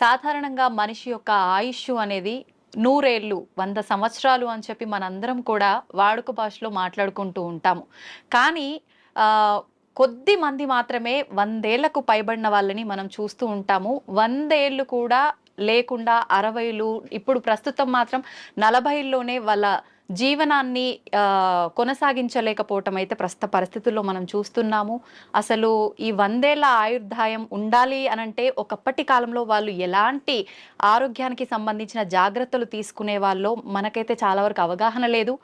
సాధారణంగా మనిషి యొక్క ఆయుష్ అనేది 100 ఏళ్ళు, 100 సంవత్సరాలు అని చెప్పి మనందరం కూడా వాడుక భాషలో మాట్లాడుకుంటూ ఉంటాము. కానీ ఆహ్, కొద్ది మంది మాత్రమే 100 ఏళ్లకు పైబడిన వాళ్ళని మనం చూస్తూ ఉంటాము. 100 ఏళ్ళు కూడా లేకుండా 60లు, ఇప్పుడు ప్రస్తుతం మాత్రం 40లోనే వాళ్ళ జీవనాన్ని కొనసాగించలేకపోవటం అయితే ప్రస్తుత పరిస్థితుల్లో మనం చూస్తున్నాము. అసలు ఈ 100 ఏళ్ల ఆయుర్దాయం ఉండాలి అనంటే ఒకప్పటి కాలంలో వాళ్ళు ఎలాంటి ఆరోగ్యానికి సంబంధించిన జాగ్రత్తలు తీసుకునేవాళ్ళో మనకైతే చాలా వరకు అవగాహన లేదు.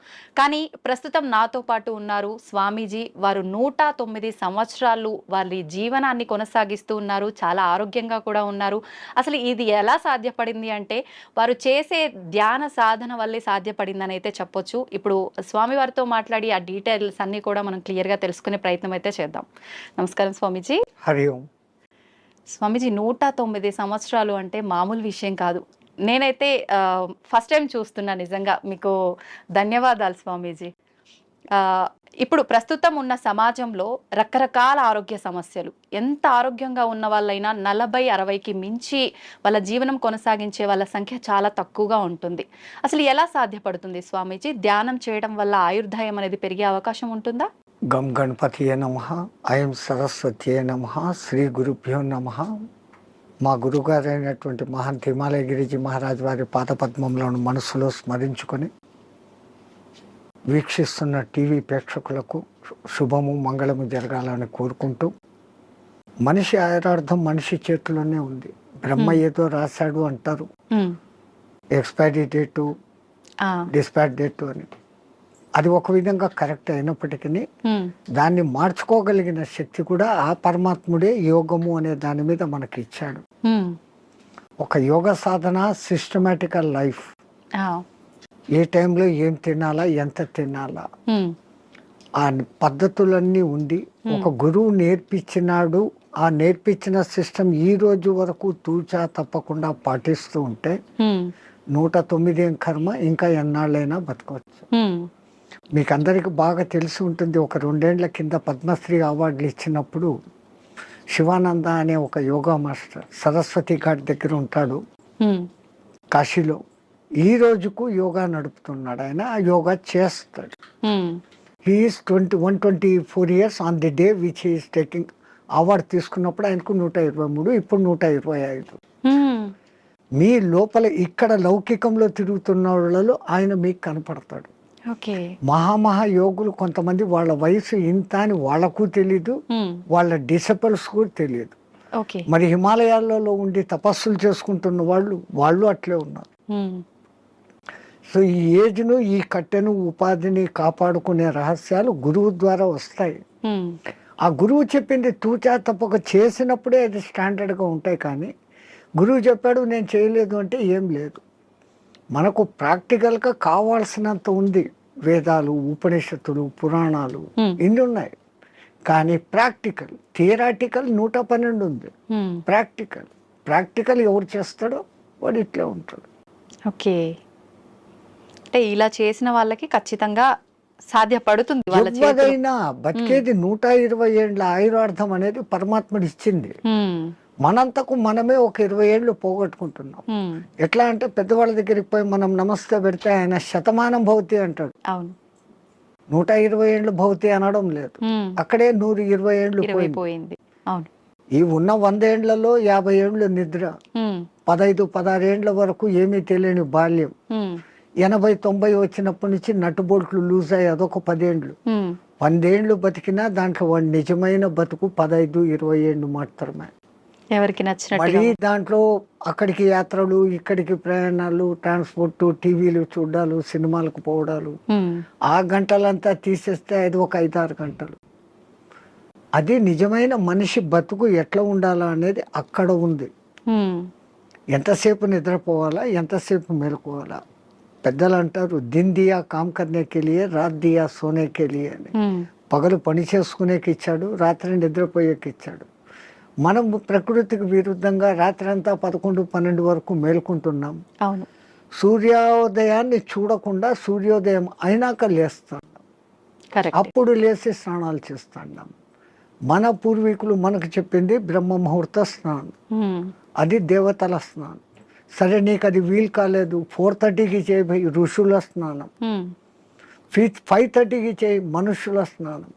కానీ ప్రస్తుతం నాతో పాటు ఉన్నారు స్వామీజీ. వారు 109 సంవత్సరాలు వారి జీవనాన్ని కొనసాగిస్తూ ఉన్నారు. చాలా ఆరోగ్యంగా కూడా ఉన్నారు. అసలు ఇది ఎలా సాధ్యపడింది అంటే వారు చేసే ధ్యాన సాధన వల్లే సాధ్యపడిందని అయితే చెప్పొచ్చు. ఇప్పుడు స్వామి వారితో మాట్లాడి ఆ డీటెయిల్స్ అన్ని కూడా మనం క్లియర్ గా తెలుసుకునే ప్రయత్నం అయితే చేద్దాం. నమస్కారం స్వామీజీ. హరి ఓం. స్వామీజీ 109 సంవత్సరాలు అంటే మామూలు విషయం కాదు. నేనైతే ఫస్ట్ టైం చూస్తున్నా. నిజంగా మీకు ధన్యవాదాలు స్వామీజీ. ఇప్పుడు ప్రస్తుతం ఉన్న సమాజంలో రకరకాల ఆరోగ్య సమస్యలు, ఎంత ఆరోగ్యంగా ఉన్న వాళ్ళైనా 40-60కి మించి వాళ్ళ జీవనం కొనసాగించే వాళ్ళ సంఖ్య చాలా తక్కువగా ఉంటుంది. అసలు ఎలా సాధ్యపడుతుంది స్వామీజీ? ధ్యానం చేయడం వల్ల ఆయుర్దాయం అనేది పెరిగే అవకాశం ఉంటుందా? గం గణపతియే నమః, ఐం సరస్వతియే నమః, శ్రీ గురుభ్యో నమః. మా గురుగారైనటువంటి మహంత్ హిమాలయ గిరిజీ మహారాజ్ వారి పాదపద్మంలోని మనసులో స్మరించుకొని వీక్షిస్తున్న టీవీ ప్రేక్షకులకు శుభము మంగళము జరగాలని కోరుకుంటూ, మనిషి ఆయురార్థం మనిషి చేతిలోనే ఉంది. బ్రహ్మ ఏదో రాశాడు అంటారు, ఎక్స్పైరీ డేటు, డిస్పాచ్ డేటు అని. అది ఒక విధంగా కరెక్ట్ అయినప్పటికీ దాన్ని మార్చుకోగలిగిన శక్తి కూడా ఆ పరమాత్ముడే యోగము అనే దాని మీద మనకి ఇచ్చాడు. ఒక యోగ సాధన, సిస్టమేటికల్ లైఫ్, ఏ టైంలో ఏం తినాలా, ఎంత తినాలా, ఆ పద్ధతులన్నీ ఉండి ఒక గురువు నేర్పించినాడు. ఆ నేర్పించిన సిస్టమ్ ఈ రోజు వరకు తూచా తప్పకుండా పాటిస్తూ ఉంటే 109 కర్మ ఇంకా ఎన్నాళ్ళైనా బతకవచ్చు. మీకు అందరికి బాగా తెలిసి ఉంటుంది, ఒక 2 ఏళ్ల కింద పద్మశ్రీ అవార్డులు ఇచ్చినప్పుడు శివానంద అనే ఒక యోగా మాస్టర్ సరస్వతి ఘాట్ దగ్గర ఉంటాడు కాశీలో. ఈ రోజుకు యోగా నడుపుతున్నాడు. ఆయన ఆ యోగా చేస్తాడు. He's 124 years on the day which he's taking award. తీసుకున్నప్పుడు ఆయనకు 123, ఇప్పుడు 125. మీ లోపల ఇక్కడ లౌకికంలో తిరుగుతున్న వాళ్ళలో ఆయన మీకు కనపడతాడు. మహామహా యోగులు కొంతమంది వాళ్ళ వయసు ఇంత అని వాళ్ళకు తెలీదు, వాళ్ళ డిసిపుల్స్ కూడా తెలియదు. మరి హిమాలయాలలో ఉండి తపస్సులు చేసుకుంటున్న వాళ్ళు అట్లే ఉన్నారు. సో ఈ ఏజ్ను, ఈ కట్టెను, ఉపాధిని కాపాడుకునే రహస్యాలు గురువు ద్వారా వస్తాయి. ఆ గురువు చెప్పింది తూచా తప్పక చేసినప్పుడే అది స్టాండర్డ్గా ఉంటాయి. కానీ గురువు చెప్పాడు నేను చేయలేదు అంటే ఏం లేదు. మనకు ప్రాక్టికల్గా కావాల్సినంత ఉంది. వేదాలు, ఉపనిషత్తులు, పురాణాలు ఇన్ని ఉన్నాయి. కానీ ప్రాక్టికల్, థియరాటికల్ 112 ఉంది. ప్రాక్టికల్ ఎవరు చేస్తాడో వాడు ఇట్లా ఉంటాడు. ఓకే, అంటే ఇలా చేసిన వాళ్ళకి ఖచ్చితంగా సాధ్యపడుతుంది. ఎవరైనా బతికేది 120 ఏళ్ళ ఆయురార్థం అనేది పరమాత్ముడు ఇచ్చింది. మనంతకు మనమే ఒక 20 ఏళ్ళు పోగొట్టుకుంటున్నాం. ఎట్లా అంటే పెద్దవాళ్ళ దగ్గరికి పోయి మనం నమస్తే పెడితే ఆయన శతమానం భవతి అంటాడు. 120 ఏళ్ళు భవతి అనడం లేదు. అక్కడే 120 ఏళ్ళు పోయింది. ఈ ఉన్న 100 ఏళ్లలో 50 ఏళ్ళు నిద్ర, 15-16 ఏళ్ల వరకు ఏమీ తెలియని బాల్యం, 80-90 వచ్చినప్పటి నుంచి నట్టుబోట్లు లూజ్ అయ్యి అదొక 10 ఏళ్ళు. 100 ఏళ్ళు బతికినా దాంట్లో వాడి నిజమైన బతుకు 15-20 ఏళ్ళు మాత్రమే. ఎవరికి నచ్చినట్టు మళ్ళీ దాంట్లో అక్కడికి యాత్రలు, ఇక్కడికి ప్రయాణాలు, ట్రాన్స్పోర్ట్, టీవీలు చూడాలు, సినిమాలకు పోవడాలు, ఆ గంటలంతా తీసేస్తే అది ఒక 5-6 గంటలు. అది నిజమైన మనిషి బతుకు ఎట్లా ఉండాలా అనేది అక్కడ ఉంది. ఎంతసేపు నిద్రపోవాలా, ఎంతసేపు మేలుకోవాలా. పెద్దలు అంటారు దిన్ దియా కామ్ కర్నేకి లియే, రాత్ దియా సోనేకి లియే అని. పగలు పని చేసుకునేకి ఇచ్చాడు, రాత్రి నిద్రపోయేకి ఇచ్చాడు. మనం ప్రకృతికి విరుద్ధంగా రాత్రి అంతా 11-12 వరకు మేల్కుంటున్నాం. సూర్యోదయాన్ని చూడకుండా సూర్యోదయం అయినాక లేస్తాం. అప్పుడు లేచి స్నానాలు చేస్తున్నాం. మన పూర్వీకులు మనకు చెప్పింది బ్రహ్మ ముహూర్త స్నానం, అది దేవతల స్నానం. సరే నీకు అది వీలు కాలేదు, 4:30కి చేయి ఋషుల స్నానం, 5:30కి చేయి మనుషుల స్నానం,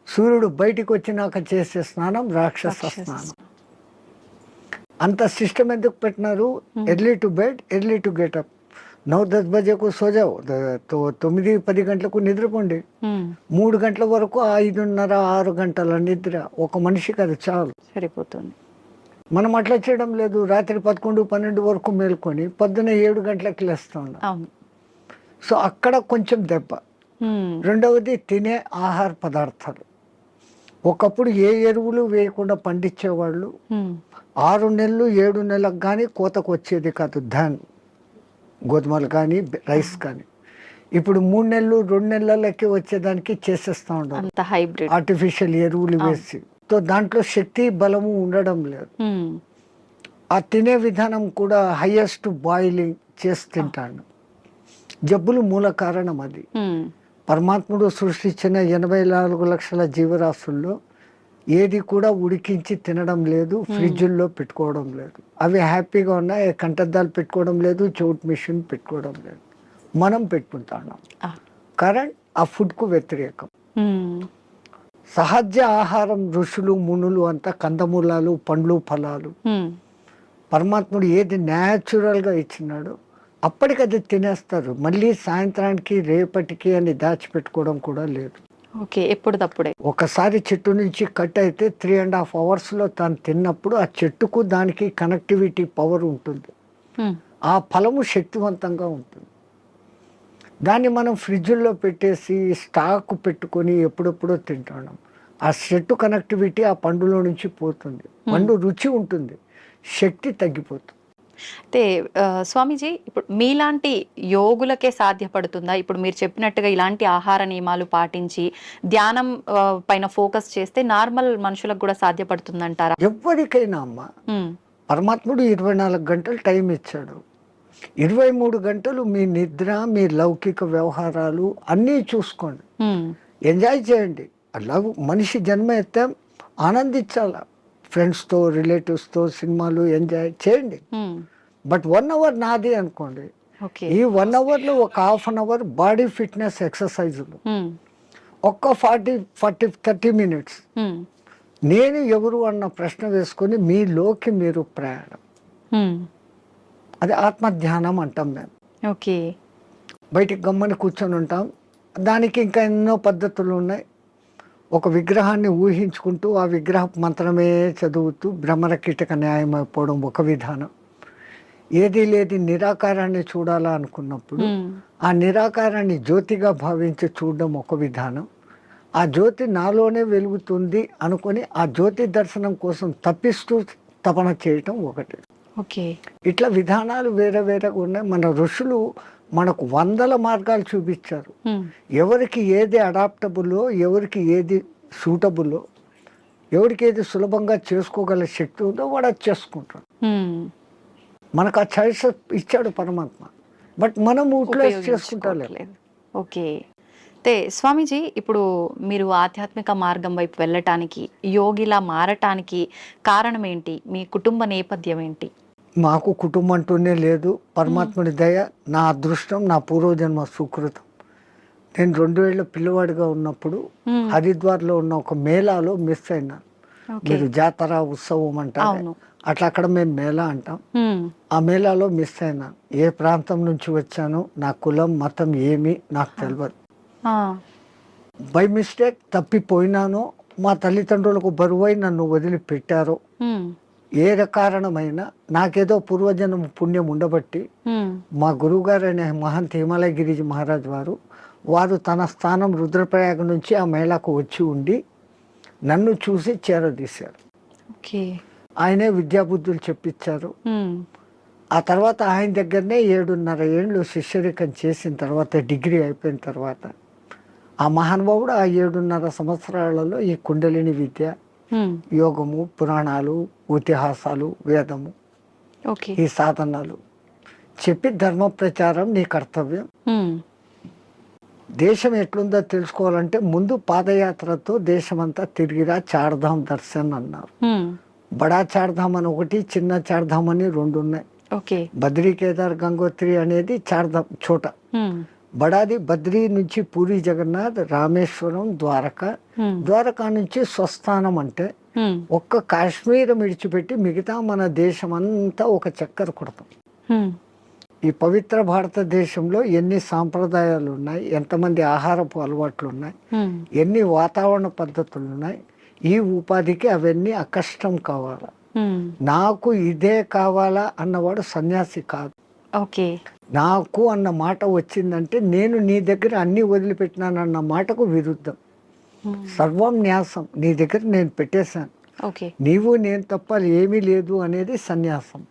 సూర్యుడు బయటికి వచ్చినాక చేసే స్నానం రాక్షస స్నానం. అంత సిస్టమ్ ఎందుకు పెట్టినారు? Early to bed, early to get up. 9-10 బజేకు సోజావు, 9-10 గంటలకు నిద్రపోండి. 3 గంటల వరకు 5:30-6 గంటల నిద్ర ఒక మనిషికి అది చాలు, సరిపోతుంది. మనం అట్లా చేయడం లేదు. రాత్రి 11-12 వరకు మేల్కొని పొద్దున 7 గంటలకు లేస్తా ఉన్నాం. సో అక్కడ కొంచెం దెబ్బ. రెండవది తినే ఆహార పదార్థాలు. ఒకప్పుడు ఏ ఎరువులు వేయకుండా పండించేవాళ్ళు. 6 నెలలు 7 నెలలకు కానీ కోతకు వచ్చేది కాదు ధాన్, గోధుమలు కానీ రైస్ కానీ. ఇప్పుడు 3 నెలలు 2 నెలలకి వచ్చేదానికి చేసేస్తా ఉండాలి ఆర్టిఫిషియల్ ఎరువులు వేసి. సో దాంట్లో శక్తి బలము ఉండడం లేదు. ఆ తినే విధానం కూడా హైయెస్ట్ బాయిలింగ్ చేసి తింటాను. జబ్బులు మూల కారణం అది. పరమాత్ముడు సృష్టించిన 84 లక్షల జీవరాశుల్లో ఏది కూడా ఉడికించి తినడం లేదు, ఫ్రిడ్జుల్లో పెట్టుకోవడం లేదు. అవి హ్యాపీగా ఉన్నాయి, కంటద్దాలు పెట్టుకోవడం లేదు, చోట్ మిషన్ పెట్టుకోవడం లేదు. మనం పెట్టుకుంటున్నాం. కరెంట్ ఆ ఫుడ్కు వ్యతిరేకం. సహజ ఆహారం ఋషులు మునులు అంతా కందమూలాలు, పండ్లు, ఫలాలు. పరమాత్ముడు ఏది న్యాచురల్గా ఇచ్చినాడో అప్పటికది తినేస్తారు. మళ్ళీ సాయంత్రానికి రేపటికి అని దాచిపెట్టుకోవడం కూడా లేదు. ఓకే, ఎప్పుడు తప్పుడే. ఒకసారి చెట్టు నుంచి కట్ అయితే 3.5 అవర్స్లో తాను తిన్నప్పుడు ఆ చెట్టుకు దానికి కనెక్టివిటీ పవర్ ఉంటుంది. ఆ ఫలము శక్తివంతంగా ఉంటుంది. దాన్ని మనం ఫ్రిడ్జ్లో పెట్టేసి స్టాక్ పెట్టుకొని ఎప్పుడెప్పుడో తింటున్నాం. ఆ చెట్టు కనెక్టివిటీ ఆ పండులో నుంచి పోతుంది. పండు రుచి ఉంటుంది, శక్తి తగ్గిపోతుంది. అయితే స్వామీజీ, ఇప్పుడు మీలాంటి యోగులకే సాధ్యపడుతుందా? ఇప్పుడు మీరు చెప్పినట్టుగా ఇలాంటి ఆహార నియమాలు పాటించి ధ్యానం పైన ఫోకస్ చేస్తే నార్మల్ మనుషులకు కూడా సాధ్యపడుతుందంటారా? ఎవరికైనా అమ్మ, పరమాత్ముడు 24 గంటలు టైం ఇచ్చాడు. 23 గంటలు మీ నిద్ర, మీ లౌకిక వ్యవహారాలు అన్నీ చూసుకోండి, ఎంజాయ్ చేయండి. అలా మనిషి జన్మ ఎత్తాం, ఆనందించాల. ఫ్రెండ్స్తో, రిలేటివ్స్తో సినిమాలు ఎంజాయ్ చేయండి. బట్ 1 అవర్ నాది అనుకోండి. ఈ 1 అవర్లో ఒక half an hour body fitness ఎక్సర్సైజులు, ఒక్క 40-30 మినిట్స్ నేను ఎవరు అన్న ప్రశ్న వేసుకొని మీలోకి మీరు ప్రయాణం. అది ఆత్మధ్యానం అంటాం మేము. ఓకే, బయటికి గమ్మని కూర్చొని ఉంటాం. దానికి ఇంకా ఎన్నో పద్ధతులు ఉన్నాయి. ఒక విగ్రహాన్ని ఊహించుకుంటూ ఆ విగ్రహ మంత్రమే చదువుతూ భ్రమర కీటక న్యాయం అయిపోవడం ఒక విధానం. ఏది లేది నిరాకారాన్ని చూడాలా అనుకున్నప్పుడు ఆ నిరాకారాన్ని జ్యోతిగా భావించి చూడడం ఒక విధానం. ఆ జ్యోతి నాలోనే వెలుగుతుంది అనుకొని ఆ జ్యోతి దర్శనం కోసం తప్పిస్తూ తపన చేయటం ఒకటి. ఓకే, ఇట్లా విధానాలు వేరే వేరేగా ఉన్నాయి. మన ఋషులు మనకు 100 మార్గాలు చూపించారు. ఎవరికి ఏది అడాప్టబుల్లో, ఎవరికి ఏది సూటబుల్లో, ఎవరికి ఏది సులభంగా చేసుకోగల శక్తి ఉందో వాడు అది చేసుకుంటాడు. మనకు ఆ చాయిస్ ఇచ్చాడు పరమాత్మ, బట్ మనం యూటిలైజ్ చేసుకుంటలేదు. ఓకే, అయితే స్వామీజీ, ఇప్పుడు మీరు ఆధ్యాత్మిక మార్గం వైపు వెళ్ళటానికి, యోగిలా మారటానికి కారణం ఏంటి? మీ కుటుంబ నేపథ్యం ఏంటి? మాకు కుటుంబం అంటూనే లేదు. పరమాత్ముడి దయ, నా అదృష్టం, నా పూర్వజన్మ సుకృతం. నేను 2000 పిల్లవాడిగా ఉన్నప్పుడు హరిద్వార్లో ఉన్న ఒక మేళాలో మిస్ అయినాను. మీరు జాతర ఉత్సవం అంటారు, అట్లా అక్కడ మేము మేళా అంటాం. ఆ మేళాలో మిస్ అయినాను. ఏ ప్రాంతం నుంచి వచ్చానో, నా కులం మతం ఏమి నాకు తెలియదు. బై మిస్టేక్ తప్పిపోయినానో, మా తల్లిదండ్రులకు బరువై నన్ను వదిలిపెట్టారో, ఏ కారణమైనా నాకేదో పూర్వజన్మ పుణ్యం ఉండబట్టి మా గురువు గారు అనే మహంత్ హిమాలయ గిరిజీ మహారాజ్ వారు తన స్థానం రుద్రప్రయాగ నుంచి ఆ మేళాకు వచ్చి ఉండి నన్ను చూసి చేరదీశారు. ఆయనే విద్యాబుద్ధులు చెప్పించారు. ఆ తర్వాత ఆయన దగ్గరనే 7.5 ఏళ్ళు శిష్యరికం చేసిన తర్వాత, డిగ్రీ అయిపోయిన తర్వాత ఆ మహానుభావుడు ఆ 7.5 సంవత్సరాలలో ఈ కుండలిని విద్య, యోగము, పురాణాలు, ఇతిహాసాలు, వేదము, ఈ సాధనాలు చెప్పి ధర్మ ప్రచారం నీ కర్తవ్యం, దేశం ఎట్లుందో తెలుసుకోవాలంటే ముందు పాదయాత్రతో దేశమంతా తిరిగిరా, చార్ధామ్ దర్శన్ అన్నారు. బడా చార్ధామ్ అని ఒకటి, చిన్న చార్ధామ్ అని రెండు ఉన్నాయి. ఓకే. బద్రీ, కేదార్, గంగోత్రి అనేది చార్ధామ్ చోట. బడాది బద్రీ నుంచి పూరి జగన్నాథ్, రామేశ్వరం, ద్వారకా నుంచి స్వస్థానం. అంటే ఒక్క కాశ్మీర్ విడిచిపెట్టి మిగతా మన దేశం అంతా ఒక చక్కర కొడతాం. ఈ పవిత్ర భారతదేశంలో ఎన్ని సాంప్రదాయాలు ఉన్నాయి, ఎంతమంది ఆహారపు అలవాట్లు ఉన్నాయి, ఎన్ని వాతావరణ పద్ధతులు ఉన్నాయి. ఈ ఉపాధికి అవన్నీ అకష్టం కావాలా. నాకు ఇదే కావాలా అన్నవాడు సన్యాసి కాదు. ఓకే. నాకు అన్న మాట వచ్చిందంటే నేను నీ దగ్గర అన్ని వదిలిపెట్టినానన్న మాటకు విరుద్ధం. సర్వం న్యాసం, నీ దగ్గర నేను పెట్టేశాను, నీవు నేను తప్ప ఏమీ లేదు అనేది సన్యాసం.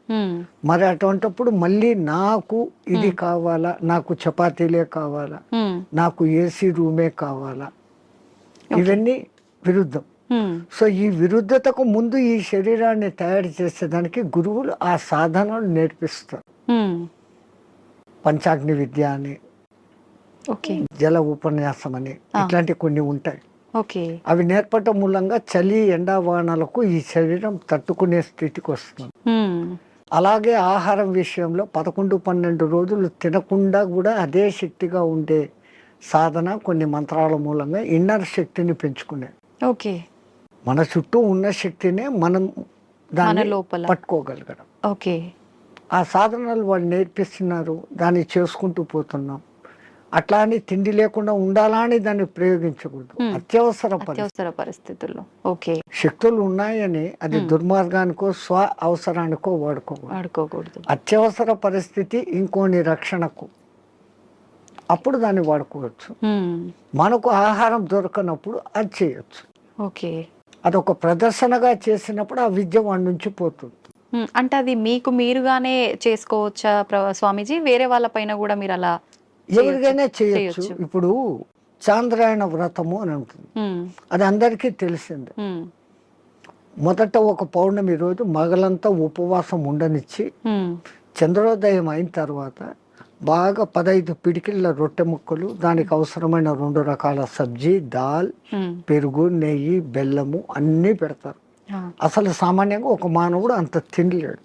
మరి అటువంటిప్పుడు మళ్ళీ నాకు ఇది కావాలా, నాకు చపాతీలే కావాలా, నాకు ఏసీ రూమే కావాలా, ఇవన్నీ విరుద్ధం. సో ఈ విరుద్ధతకు ముందు ఈ శరీరాన్ని తయారు చేసేదానికి గురువులు ఆ సాధనలు నేర్పిస్తారు. పంచాగ్ని విద్య అని, జల ఉపన్యాసం అని, ఇట్లాంటి కొన్ని ఉంటాయి. అవి నేర్పటం మూలంగా చలి, ఎండావానాలకు ఈ శరీరం తట్టుకునే స్థితికి వస్తుంది. అలాగే ఆహారం విషయంలో 11-12 రోజులు తినకుండా కూడా అదే శక్తిగా ఉండే సాధన కొన్ని మంత్రాల మూలంగా ఇన్నర్ శక్తిని పెంచుకునే. మన చుట్టూ ఉన్న శక్తినే మనం దాన్ని పట్టుకోగలగడం. ఆ సాధనలు వాళ్ళు నేర్పిస్తున్నారు, దాన్ని చేసుకుంటూ పోతున్నాం. అట్లా అని తిండి లేకుండా ఉండాలా అని దాన్ని ప్రయోగించకూడదు. అత్యవసర పరిస్థితుల్లో శక్తులు ఉన్నాయని అది దుర్మార్గానికో స్వ అవసరానికో వాడుకోకూడదు. అత్యవసర పరిస్థితి ఇంకోని రక్షణకు, అప్పుడు దాన్ని వాడుకోవచ్చు. మనకు ఆహారం దొరకనప్పుడు అది చేయొచ్చు. అదొక ప్రదర్శనగా చేసినప్పుడు ఆ విద్య వాడి నుంచి పోతుంది. అంటే అది మీకు మీరుగానే చేసుకోవచ్చా స్వామీజీ? వేరే వాళ్ళ పైన కూడా మీరు అలా ఎవరికైనా చేయొచ్చు. ఇప్పుడు చాంద్రాయణ వ్రతము అని ఉంటుంది, అది అందరికీ తెలిసిందే. మొదట ఒక పౌర్ణమి రోజు మగలంతా ఉపవాసం ఉండనిచ్చి చంద్రోదయం అయిన తర్వాత బాగా 15 పిడికిళ్ళ రొట్టె ముక్కలు, దానికి అవసరమైన 2 రకాల సబ్జీ, దాల్, పెరుగు, నెయ్యి, బెల్లము అన్నీ పెడతారు. అసలు సామాన్యంగా ఒక మానవుడు అంత తినలేడు,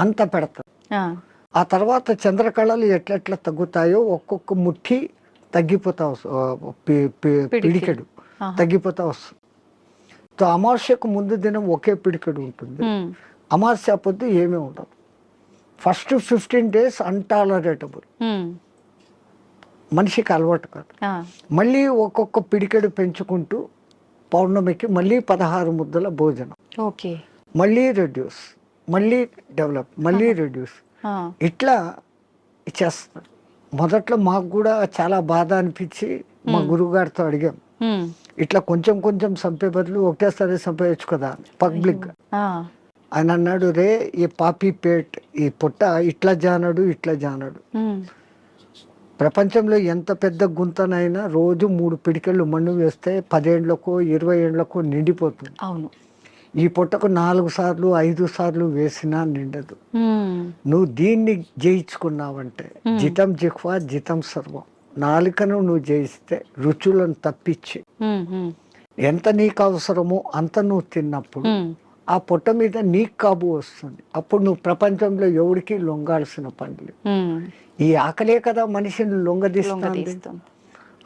అంత పెడతారు. ఆ తర్వాత చంద్రకళలు ఎట్లెట్లా తగ్గుతాయో ఒక్కొక్క ముఠి తగ్గిపోతా పిడికెడు తగ్గిపోతా వస్తుంది. అమావాస్యకు ముందు దినం ఒకే పిడికెడు ఉంటుంది, అమావాస్య పొద్దు ఏమీ ఉండదు. ఫస్ట్ 15 days అన్టాలరేటబుల్, మనిషికి అలవాటు కాదు. మళ్ళీ ఒక్కొక్క పిడికెడు పెంచుకుంటూ పౌర్ణమికి మళ్ళీ 16 ముద్దల భోజనం, మళ్ళీ రెడ్యూస్, మళ్ళీ డెవలప్, మళ్ళీ రెడ్యూస్, ఇట్లా చేస్తారు. మొదట్లో మాకు కూడా చాలా బాధ అనిపించి మా గురువు గారితో అడిగాం, ఇట్లా కొంచెం కొంచెం చంపే బదులు ఒకటేసారి చంపేయచ్చు కదా పబ్లిక్. ఆయన అన్నాడు, రే ఈ పాపీ పేట్, ఈ పొట్ట ఇట్లా జానడు ఇట్లా జానడు. ప్రపంచంలో ఎంత పెద్ద గుంతనైనా రోజు 3 పిడికెళ్ళు మన్ను వేస్తే 10 ఏళ్లకో 20 ఏళ్లకో నిండిపోతుంది. ఈ పొట్టకు 4 సార్లు 5 సార్లు వేసినా నిండదు. నువ్వు దీన్ని జయించుకున్నావంటే జితం జిహ్వా జితం సర్వం, నాలుకను నువ్వు జయిస్తే రుచులను తప్పించి ఎంత నీకు అవసరమో అంత నువ్వు తిన్నప్పుడు ఆ పొట్ట మీద నీకు కాబు వస్తుంది. అప్పుడు నువ్వు ప్రపంచంలో ఎవరికి లొంగాల్సిన పనులు. ఈ ఆకలే కదా మనిషిని లొంగదీస్తుంది,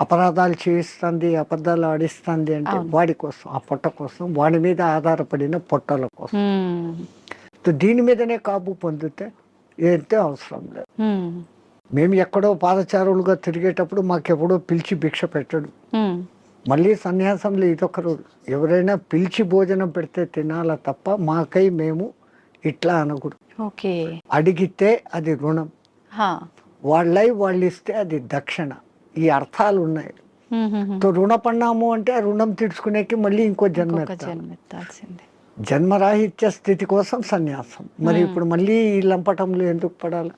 అపరాధాలు చేయిస్తుంది, అబద్ధాలు ఆడిస్తుంది. అంటే వాడి కోసం, ఆ పొట్ట కోసం, వాడి మీద ఆధారపడిన పొట్టల కోసం. దీని మీదనే కాబు పొందితే ఏంటే అవసరం లేదు. మేము ఎక్కడో పాదచారులుగా తిరిగేటప్పుడు మాకెప్పుడో పిలిచి భిక్ష పెట్టడు. మళ్ళీ సన్యాసంలో ఇదొక రోజు, ఎవరైనా పిలిచి భోజనం పెడితే తినాలా తప్ప మాకై మేము ఇట్లా అనకూడదు. అడిగితే అది రుణం, వాళ్ళై వాళ్ళు ఇస్తే అది దక్షిణ. ఈ అర్థాలు ఉన్నాయి. రుణపడినాము అంటే ఆ రుణం తీర్చుకునేకి మళ్ళీ ఇంకో జన్మ ఎత్తాల్సిందే. జన్మరాహిత్య స్థితి కోసం సన్యాసం. మరి ఇప్పుడు మళ్ళీ ఈ లంపటంలో ఎందుకు పడాలి?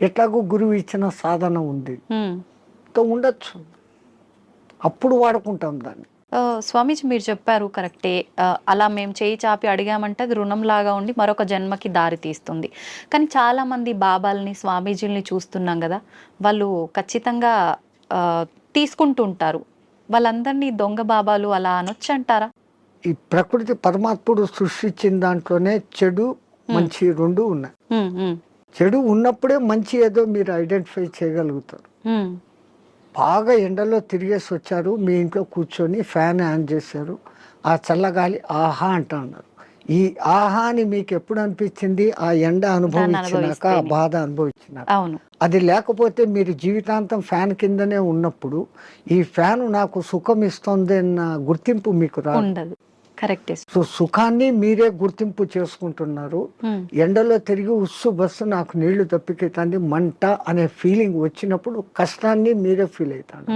ఎట్లాగో గురువు ఇచ్చిన సాధన ఉంది, ఉండొచ్చు, అప్పుడు వాడుకుంటాం దాన్ని. స్వామీజీ మీరు చెప్పారు కరెక్టే, అలా మేము చేయి చాపి అడిగామంటే అది రుణం లాగా ఉండి మరొక జన్మకి దారి తీస్తుంది. కానీ చాలా మంది బాబాల్ని స్వామీజీల్ని చూస్తున్నాం కదా, వాళ్ళు ఖచ్చితంగా ఆ, తీసుకుంటూ ఉంటారు, వాళ్ళందరినీ దొంగ బాబాలు అలా అనొచ్చు అంటారా? ఈ ప్రకృతి పరమాత్ముడు సృష్టించిన దాంట్లోనే చెడు మంచి రెండు ఉన్నాయి. ఉమ్, ఉమ్, చెడు ఉన్నప్పుడే మంచి ఏదో మీరు ఐడెంటిఫై చేయగలుగుతారు. ఉమ్, బాగా ఎండలో తిరిగేసి వచ్చారు, మీ ఇంట్లో కూర్చొని ఫ్యాన్ ఆన్ చేశారు, ఆ చల్లగాలి ఆహా అంటున్నారు. ఈ ఆహా అని మీకు ఎప్పుడు అనిపించింది? ఆ ఎండ అనుభవించినాక, ఆ అనుభవిస్తేనే. బాధ అనుభవించినాక. అవును. అది లేకపోతే మీరు జీవితాంతం ఫ్యాన్ కిందనే ఉన్నప్పుడు ఈ ఫ్యాన్ నాకు సుఖం ఇస్తుంది అన్న గుర్తింపు మీకు రాదు. ఉండదు. కరెక్ట్. సో సుఖాన్ని మీరే గుర్తింపు చేసుకుంటున్నారు. ఎండలో తిరిగి ఉస్సు బస్సు నాకు నీళ్లు తప్పికెత్తంది మంట అనే ఫీలింగ్ వచ్చినప్పుడు కష్టాన్ని మీరే ఫీల్ అవుతాను.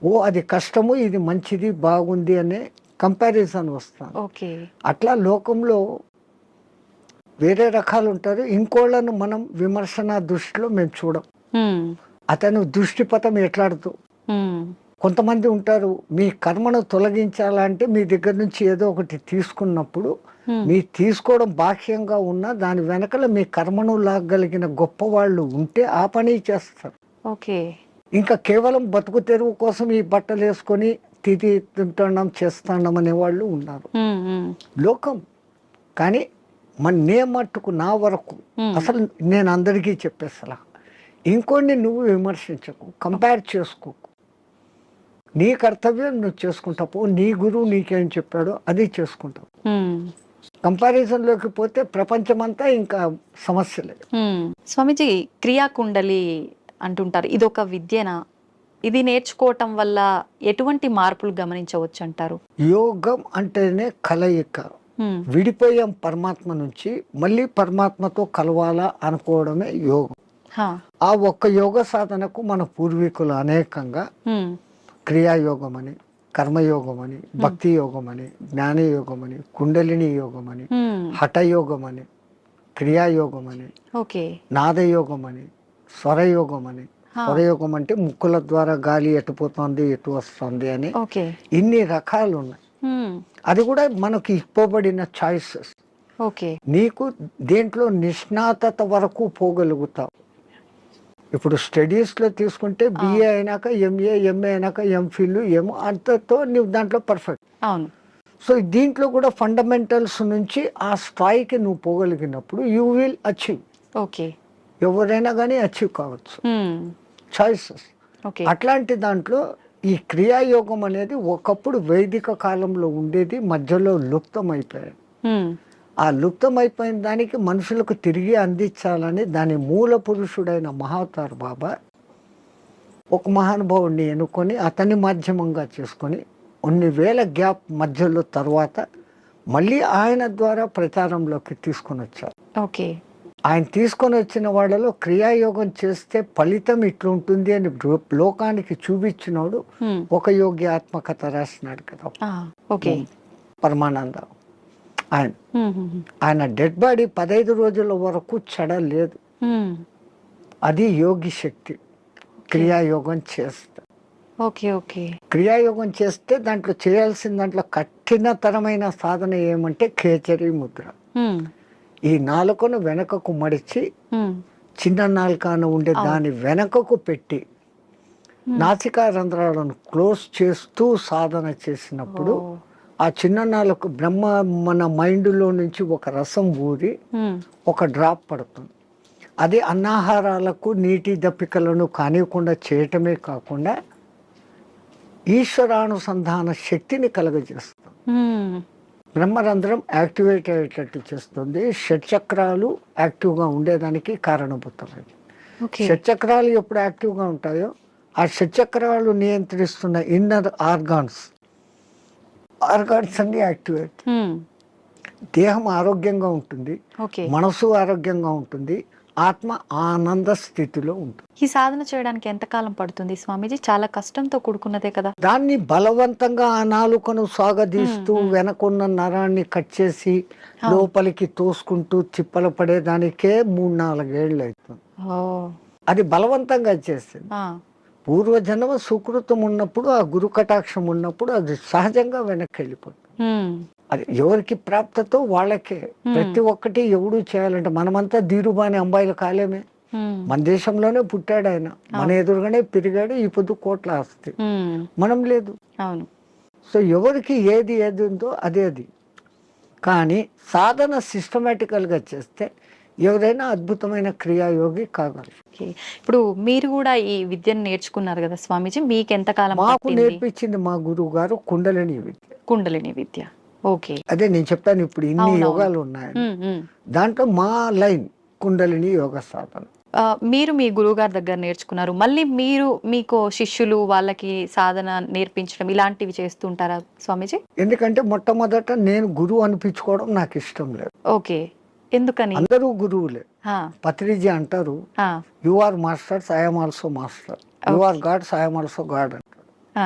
ఓ అది కష్టము, ఇది మంచిది బాగుంది అనే కంపారిజన్ వస్తాను. ఓకే. అట్లా లోకంలో వేరే రకాలు ఉంటారు. ఇంకోళ్ళను మనం విమర్శన దృష్టిలో మేము చూడం. అతను దృష్టిపథం ఎట్లాడుతూ కొంతమంది ఉంటారు, మీ కర్మను తొలగించాలంటే మీ దగ్గర నుంచి ఏదో ఒకటి తీసుకున్నప్పుడు మీ తీసుకోవడం బాహ్యంగా ఉన్నా దాని వెనకల మీ కర్మను లాగలిగిన గొప్ప వాళ్ళు ఉంటే ఆ పని చేస్తారు. ఓకే. ఇంకా కేవలం బతుకు తెరువు కోసం ఈ బట్టలు వేసుకొని తిది తింటున్నాం చేస్తున్నాం అనే వాళ్ళు ఉన్నారు లోకం. కానీ నే మట్టుకు నా వరకు అసలు నేను అందరికీ చెప్పేస్తా, ఇంకోని నువ్వు విమర్శించకు, కంపేర్ చేసుకోకు. నీ కర్తవ్యం నువ్వు చేసుకుంటావు, నీ గురువు నీకేం చెప్పాడో అది చేసుకుంటావు. కంపారిజన్లోకి పోతే ప్రపంచమంతా ఇంకా సమస్యలే. స్వామీజీ, క్రియాకుండలి అంటుంటారు, ఇది ఒక విద్యనా? ఇది నేర్చుకోవటం వల్ల ఎటువంటి మార్పులు గమనించవచ్చు అంటారు? యోగం అంటేనే కలయిక. విడిపోయాం పరమాత్మ నుంచి, మళ్ళీ పరమాత్మతో కలవాలా అనుకోవడమే యోగం. ఆ ఒక్క యోగ సాధనకు మన పూర్వీకులు అనేకంగా క్రియాయోగం అని, కర్మయోగం అని, భక్తి యోగం అని, జ్ఞానయోగం అని, కుండలిని యోగం అని, హఠయోగం అని, క్రియాయోగం అని, నాదయోగం అని, స్వరయోగం అని. స్వరయోగం అంటే ముక్కుల ద్వారా గాలి ఎటుపోతుంది ఎటు వస్తుంది అని ఇన్ని రకాలు ఉన్నాయి. అది కూడా మనకు ఇవ్వబడిన చాయిసెస్. నీకు దేంట్లో నిష్ణాతత వరకు పోగలుగుతావు. ఇప్పుడు స్టడీస్లో తీసుకుంటే బిఏ అయినాక ఎంఏ, ఎంఏ అయినాక ఎంఫిల్, ఏమో అంతతో నువ్వు దాంట్లో పర్ఫెక్ట్. అవును. సో దీంట్లో కూడా ఫండమెంటల్స్ నుంచి ఆ స్థాయికి నువ్వు పోగలిగినప్పుడు యూ విల్ అచీవ్. ఓకే. ఎవరైనా కానీ అచీవ్ కావచ్చు. చాయిసెస్. అట్లాంటి దాంట్లో ఈ క్రియాయోగం అనేది ఒకప్పుడు వైదిక కాలంలో ఉండేది, మధ్యలో లుప్తం అయిపోయాయి. ఆ లుప్తమైపోయిన దానికి మనుషులకు తిరిగి అందించాలని దాని మూల పురుషుడైన మహావతార్ బాబా ఒక మహానుభావుడిని ఎన్నుకొని అతన్ని మాధ్యమంగా చేసుకొని కొన్ని వేల గ్యాప్ మధ్యలో తర్వాత మళ్ళీ ఆయన ద్వారా ప్రచారంలోకి తీసుకొని వచ్చారు. ఓకే. ఆయన తీసుకొని వచ్చిన వాళ్ళలో క్రియాయోగం చేస్తే ఫలితం ఇట్లుంటుంది అని లోకానికి చూపించినోడు ఒక యోగి ఆత్మకథ రాసినాడు కదా, పరమానంద. ఆయన డెడ్ బాడీ 15 రోజుల వరకు చెడలేదు. అది యోగి శక్తి. క్రియాయోగం చేస్తే క్రియాయోగం చేస్తే దాంట్లో చేయాల్సిన దాంట్లో కఠినతరమైన సాధన ఏమంటే ఖేచరీ ముద్ర. ఈ నాలుకను వెనకకు మడిచి చిన్న నాలుకను ఉండే దాని వెనకకు పెట్టి నాసికా రంధ్రాలను క్లోజ్ చేస్తూ సాధన చేసినప్పుడు ఆ చిన్న నాలుక బ్రహ్మ మన మైండ్లో నుంచి ఒక రసం ఊరి ఒక డ్రాప్ పడుతుంది. అది అన్నాహారాలకు నీటి దప్పికలను కానివ్వకుండా చేయటమే కాకుండా ఈశ్వరానుసంధాన శక్తిని కలగజేస్తుంది. బ్రహ్మరంధ్రం యాక్టివేట్ అయ్యేటట్టు చేస్తుంది. షట్చక్రాలు యాక్టివ్గా ఉండేదానికి కారణభూతమైంది. షట్చక్రాలు ఎప్పుడు యాక్టివ్గా ఉంటాయో ఆ షట్చక్రాలు నియంత్రిస్తున్న ఇన్నర్ ఆర్గాన్స్ అన్ని యాక్టివేట్. దేహం ఆరోగ్యంగా ఉంటుంది, మనసు ఆరోగ్యంగా ఉంటుంది, ఆత్మ ఆనంద స్థితిలో ఉంటుంది. ఈ సాధన చేయడానికి ఎంత కాలం పడుతుంది స్వామీజీ? చాలా కష్టంతో కూడుకున్నదే కదా. దాన్ని బలవంతంగా ఆ నాలుకను సాగదీస్తూ వెనకున్న నరాన్ని కట్ చేసి లోపలికి తోసుకుంటూ తిప్పలు పడేదానికే 3-4 ఏళ్ళు అవుతుంది. అది బలవంతంగా చేసింది. పూర్వజన్మ సుకృతం ఉన్నప్పుడు, ఆ గురు కటాక్షం ఉన్నప్పుడు అది సహజంగా వెనక్కి వెళ్ళిపోతుంది. అది ఎవరికి ప్రాప్తతో వాళ్ళకే. ప్రతి ఒక్కటి ఎవడు చేయాలంటే మనమంతా ధీరుబాని అంబాయిలు కాలేమే. మన దేశంలోనే పుట్టాడు ఆయన, మన ఎదురుగానే పెరిగాడు, ఈ పొద్దు కోట్ల ఆస్తి, మనం లేదు. అవును. సో ఎవరికి ఏది ఏది ఉందో అదే అది. కానీ సాధన సిస్టమేటికల్గా చేస్తే ఎవరైనా అద్భుతమైన క్రియాయోగి కాగలరు. ఇప్పుడు మీరు కూడా ఈ విద్యను నేర్చుకున్నారు కదా స్వామీజీ, మీకు ఎంత కాలం మాకు పట్టింది? నేర్పించింది మా గురువు గారు కుండలిని విద్య. కుండలిని విద్య. ఓకే. అదే నేను చెప్పాను ఇప్పుడు ఇన్ని అవునవును. యోగాలు ఉన్నాయని, దాంట్లో మా లైన్ కుండలిని యోగ సాధన. మీరు మీ గురువుగారి దగ్గర నేర్చుకున్నారు, మళ్ళీ మీరు మీకు శిష్యులు వాళ్ళకి సాధన నేర్పించడం ఇలాంటివి చేస్తుంటారా స్వామీజీ? ఎందుకంటే మొట్టమొదట నేను గురువు అనిపించుకోవడం నాకు ఇష్టం లేదు. ఓకే. ఎందుకని? అందరూ గురువులే. ఆ, పత్రిజీ అంటారు, ఆ, you are masters, I'm also master, you are gods, I'm also god అంటారు. ఆ,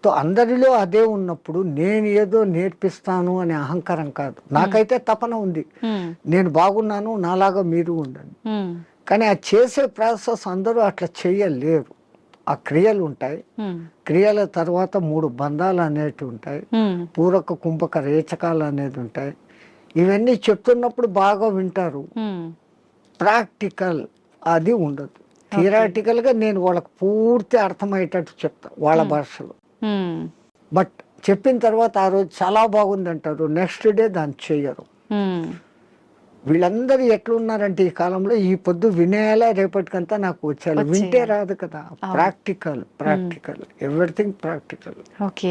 సో అందరిలో అదే ఉన్నప్పుడు నేను ఏదో నేర్పిస్తాను అనే అహంకారం కాదు. నాకైతే తపన ఉంది, నేను బాగున్నాను, నాలాగా మీరు ఉండండి. కానీ ఆ చేసే ప్రాసెస్ అందరూ అట్లా చేయలేరు. ఆ క్రియలు ఉంటాయి, క్రియల తర్వాత 3 బంధాలు అనేవి ఉంటాయి, పూరక కుంభక రేచకాలు అనేది ఉంటాయి. ఇవన్నీ చెప్తున్నప్పుడు బాగా వింటారు, ప్రాక్టికల్ అది ఉండదు. థియరాటికల్ గా నేను వాళ్ళకి పూర్తి అర్థమయ్యేటట్టు చెప్తా వాళ్ళ భాషలో. బట్ చెప్పిన తర్వాత ఆ రోజు చాలా బాగుంది అంటారు, నెక్స్ట్ డే దాన్ని చెయ్యరు. వీళ్ళందరూ ఎట్లున్నారంటే ఈ కాలంలో ఈ పొద్దు వినేయాలా, రేపటికంతా నాకు వచ్చేయాలి. వింటే రాదు కదా. Practical, everything practical. ఓకే.